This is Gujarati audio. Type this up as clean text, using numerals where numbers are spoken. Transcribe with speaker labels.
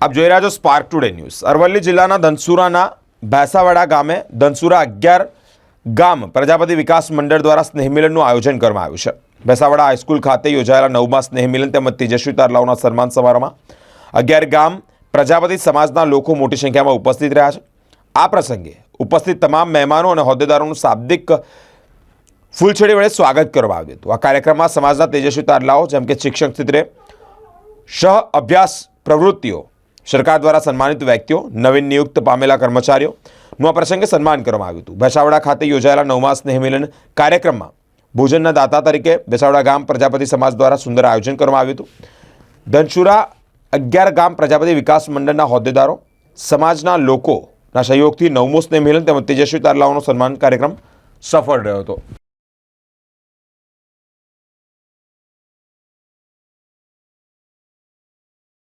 Speaker 1: આપ જોઈ રહ્યા છો સ્પાર્ક ટુડે ન્યૂઝ। અરવલ્લી જિલ્લાના ધનસુરાના ભેસાવાડા ગામે ધનસુરા 11 ગામ પ્રજાપતિ વિકાસ મંડળ દ્વારા સ્નેહમિલનનું આયોજન કરવામાં આવ્યું છે। ભેસાવાડા હાઈસ્કૂલ ખાતે યોજાયેલા 9મા સ્નેહમિલન તેમજ તેજસ્વી તારલાઓના સન્માન સમારોહમાં 11 ગામ પ્રજાપતિ સમાજના લોકો મોટી સંખ્યામાં ઉપસ્થિત રહ્યા છે। આ પ્રસંગે ઉપસ્થિત તમામ મહેમાનો અને હોદ્દેદારોનું શાબ્દિક ફૂલછડી વડે સ્વાગત કરવામાં આવ્યું હતું। આ કાર્યક્રમમાં સમાજના તેજસ્વી તારલાઓ જેમ કે શિક્ષણ ક્ષેત્રે સહ અભ્યાસ પ્રવૃત્તિઓ, સરકાર દ્વારા સન્માનિત વ્યક્તિઓ, નવીન નિયુક્ત પામેલા કર્મચારીઓનું આ પ્રસંગે સન્માન કરવામાં આવ્યું હતું। ભેસાવાડા ખાતે યોજાયેલા 9મા સ્નેહમિલન કાર્યક્રમમાં ભોજનના દાતા તરીકે ભેસાવાડા ગામ પ્રજાપતિ સમાજ દ્વારા સુંદર આયોજન કરવામાં આવ્યું હતું। ધનસુરા 11 ગામ પ્રજાપતિ વિકાસ મંડળના હોદ્દેદારો, સમાજના લોકોના સહયોગથી 9મો સ્નેહમિલન તેમજ તેજસ્વી તારલાઓનો સન્માન કાર્યક્રમ સફળ રહ્યો હતો।